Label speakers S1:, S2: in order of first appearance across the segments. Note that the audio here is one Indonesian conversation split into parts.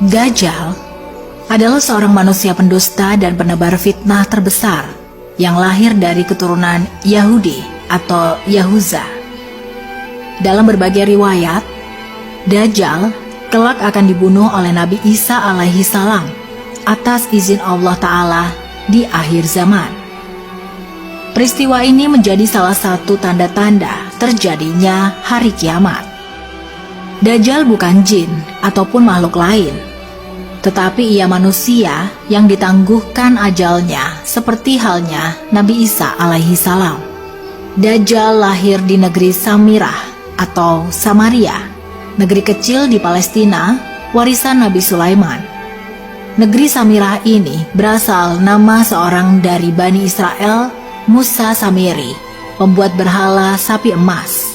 S1: Dajjal adalah seorang manusia pendusta dan penebar fitnah terbesar yang lahir dari keturunan Yahudi atau Yahuza. Dalam berbagai riwayat, Dajjal kelak akan dibunuh oleh Nabi Isa alaihi salam atas izin Allah Ta'ala di akhir zaman. Peristiwa ini menjadi salah satu tanda-tanda terjadinya hari kiamat. Dajjal bukan jin ataupun makhluk lain, tetapi ia manusia yang ditangguhkan ajalnya seperti halnya Nabi Isa alaihi salam. Dajjal lahir di negeri Samirah atau Samaria, negeri kecil di Palestina, warisan Nabi Sulaiman. Negeri Samirah ini berasal nama seorang dari Bani Israel, Musa Samiri, pembuat berhala sapi emas.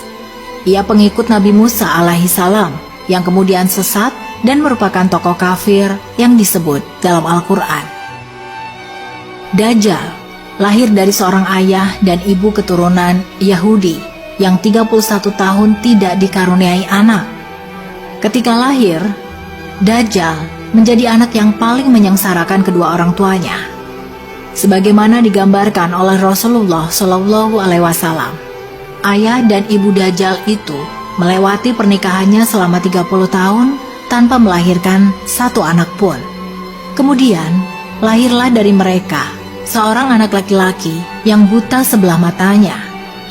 S1: Ia pengikut Nabi Musa alaihi salam yang kemudian sesat dan merupakan tokoh kafir yang disebut dalam Al-Quran. Dajjal lahir dari seorang ayah dan ibu keturunan Yahudi yang 31 tahun tidak dikaruniai anak. Ketika lahir, Dajjal menjadi anak yang paling menyengsarakan kedua orang tuanya. Sebagaimana digambarkan oleh Rasulullah Shallallahu Alaihi Wasallam, ayah dan ibu Dajjal itu melewati pernikahannya selama 30 tahun tanpa melahirkan satu anak pun. Kemudian, lahirlah dari mereka seorang anak laki-laki yang buta sebelah matanya.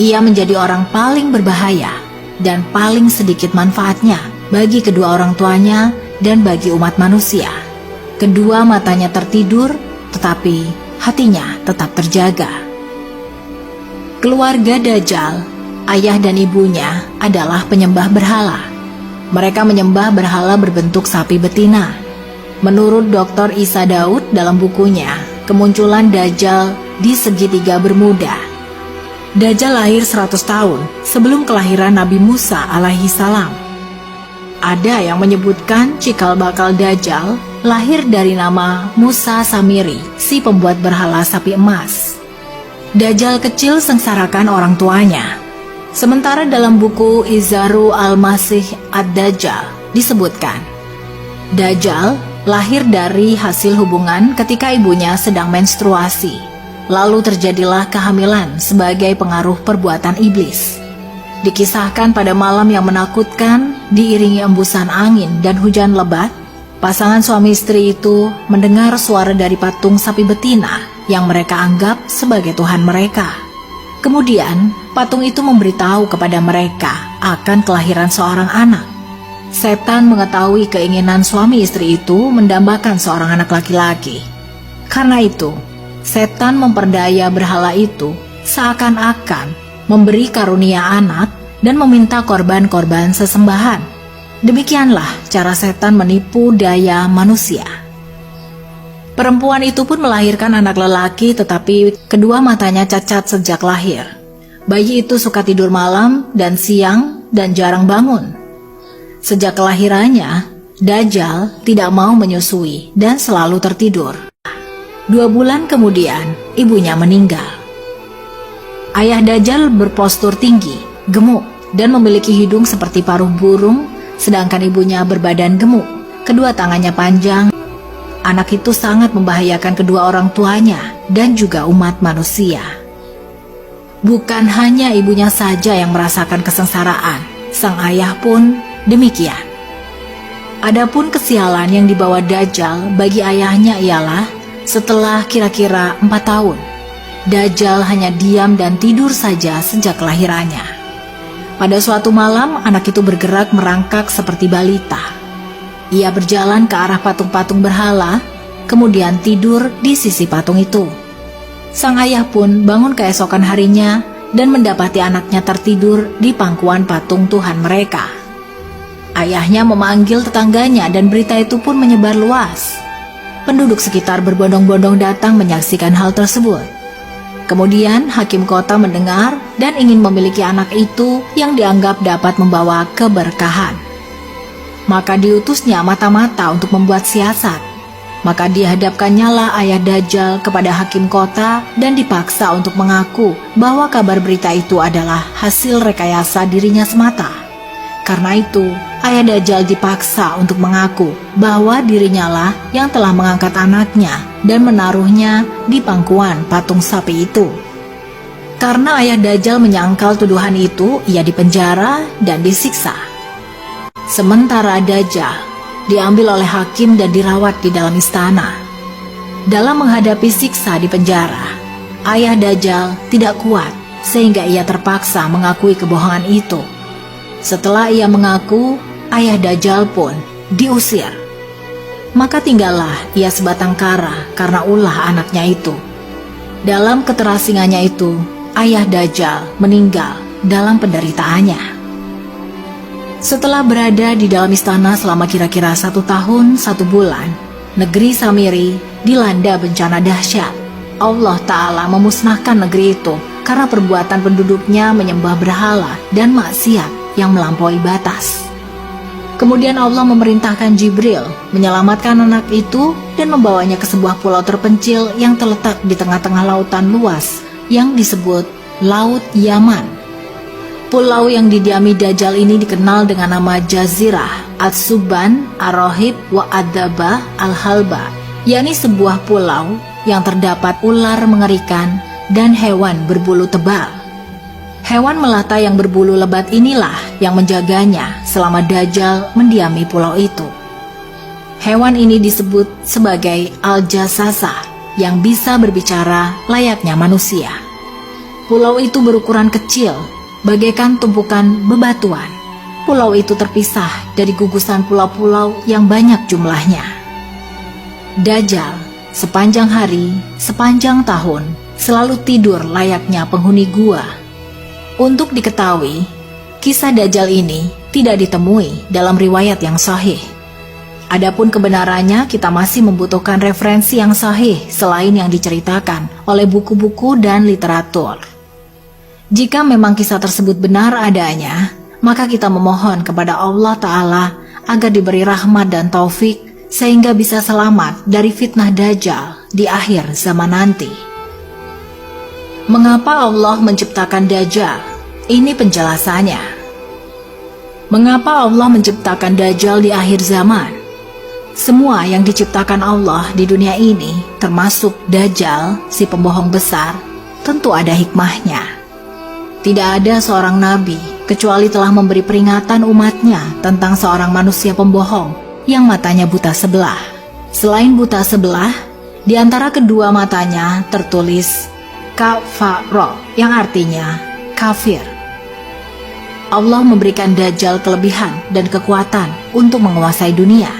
S1: Ia menjadi orang paling berbahaya dan paling sedikit manfaatnya bagi kedua orang tuanya dan bagi umat manusia. Kedua matanya tertidur, tetapi hatinya tetap terjaga. Keluarga Dajjal, ayah dan ibunya adalah penyembah berhala. Mereka menyembah berhala berbentuk sapi betina. Menurut Dr. Isa Daud dalam bukunya, Kemunculan Dajjal di Segitiga Bermuda. Dajjal lahir 100 tahun sebelum kelahiran Nabi Musa alaihi salam. Ada yang menyebutkan cikal bakal Dajjal lahir dari nama Musa Samiri, si pembuat berhala sapi emas. Dajjal kecil sengsarakan orang tuanya. Sementara dalam buku Izharu al-Masih ad-Dajjal disebutkan, Dajjal lahir dari hasil hubungan ketika ibunya sedang menstruasi. Lalu terjadilah kehamilan sebagai pengaruh perbuatan iblis. Dikisahkan pada malam yang menakutkan, diiringi embusan angin dan hujan lebat, pasangan suami istri itu mendengar suara dari patung sapi betina yang mereka anggap sebagai Tuhan mereka. Kemudian, patung itu memberitahu kepada mereka akan kelahiran seorang anak. Setan mengetahui keinginan suami istri itu mendambakan seorang anak laki-laki. Karena itu, setan memperdaya berhala itu seakan-akan memberi karunia anak dan meminta korban-korban sesembahan. Demikianlah cara setan menipu daya manusia. Perempuan itu pun melahirkan anak lelaki, tetapi kedua matanya cacat sejak lahir. Bayi itu suka tidur malam dan siang dan jarang bangun. Sejak kelahirannya, Dajjal tidak mau menyusui dan selalu tertidur. 2 bulan kemudian, ibunya meninggal. Ayah Dajjal berpostur tinggi, gemuk, dan memiliki hidung seperti paruh burung, sedangkan ibunya berbadan gemuk, kedua tangannya panjang. Anak itu sangat membahayakan kedua orang tuanya dan juga umat manusia. Bukan hanya ibunya saja yang merasakan kesengsaraan, sang ayah pun demikian. Adapun kesialan yang dibawa Dajjal bagi ayahnya ialah setelah kira-kira 4 tahun, Dajjal hanya diam dan tidur saja sejak kelahirannya. Pada suatu malam, anak itu bergerak merangkak seperti balita. Ia berjalan ke arah patung-patung berhala, kemudian tidur di sisi patung itu. Sang ayah pun bangun keesokan harinya dan mendapati anaknya tertidur di pangkuan patung Tuhan mereka. Ayahnya memanggil tetangganya dan berita itu pun menyebar luas. Penduduk sekitar berbondong-bondong datang menyaksikan hal tersebut. Kemudian hakim kota mendengar dan ingin memiliki anak itu yang dianggap dapat membawa keberkahan. Maka diutusnya mata-mata untuk membuat siasat. Maka dihadapkannyalah ayah Dajjal kepada hakim kota dan dipaksa untuk mengaku bahwa kabar berita itu adalah hasil rekayasa dirinya semata. Karena itu, ayah Dajjal dipaksa untuk mengaku bahwa dirinya lah yang telah mengangkat anaknya dan menaruhnya di pangkuan patung sapi itu. Karena ayah Dajjal menyangkal tuduhan itu, ia dipenjara dan disiksa. Sementara Dajjal diambil oleh hakim dan dirawat di dalam istana. Dalam menghadapi siksa di penjara, ayah Dajjal tidak kuat sehingga ia terpaksa mengakui kebohongan itu. Setelah ia mengaku, ayah Dajjal pun diusir. Maka tinggallah ia sebatang kara karena ulah anaknya itu. Dalam keterasingannya itu, ayah Dajjal meninggal dalam penderitaannya. Setelah berada di dalam istana selama kira-kira 1 tahun 1 bulan, negeri Samiri dilanda bencana dahsyat. Allah Ta'ala memusnahkan negeri itu karena perbuatan penduduknya menyembah berhala dan maksiat yang melampaui batas. Kemudian Allah memerintahkan Jibril menyelamatkan anak itu dan membawanya ke sebuah pulau terpencil yang terletak di tengah-tengah lautan luas yang disebut Laut Yaman. Pulau yang didiami Dajjal ini dikenal dengan nama Jazirah Al-Subban, Ar-Rohib, wa Ad-Dabah Al-Halba, yakni sebuah pulau yang terdapat ular mengerikan dan hewan berbulu tebal. Hewan melata yang berbulu lebat inilah yang menjaganya selama Dajjal mendiami pulau itu. Hewan ini disebut sebagai Al-Jassasa yang bisa berbicara layaknya manusia. Pulau itu berukuran kecil, bagaikan tumpukan bebatuan. Pulau itu terpisah dari gugusan pulau-pulau yang banyak jumlahnya. Dajjal sepanjang hari, sepanjang tahun, selalu tidur layaknya penghuni gua. Untuk diketahui, kisah Dajjal ini tidak ditemui dalam riwayat yang sahih. Adapun kebenarannya, kita masih membutuhkan referensi yang sahih selain yang diceritakan oleh buku-buku dan literatur. Jika memang kisah tersebut benar adanya, maka kita memohon kepada Allah Ta'ala agar diberi rahmat dan taufik sehingga bisa selamat dari fitnah Dajjal di akhir zaman nanti. Mengapa Allah menciptakan Dajjal? Ini penjelasannya. Mengapa Allah menciptakan Dajjal di akhir zaman? Semua yang diciptakan Allah di dunia ini, termasuk Dajjal, si pembohong besar, tentu ada hikmahnya. Tidak ada seorang nabi kecuali telah memberi peringatan umatnya tentang seorang manusia pembohong yang matanya buta sebelah. Selain buta sebelah, di antara kedua matanya tertulis kafaro, yang artinya kafir. Allah memberikan Dajjal kelebihan dan kekuatan untuk menguasai dunia.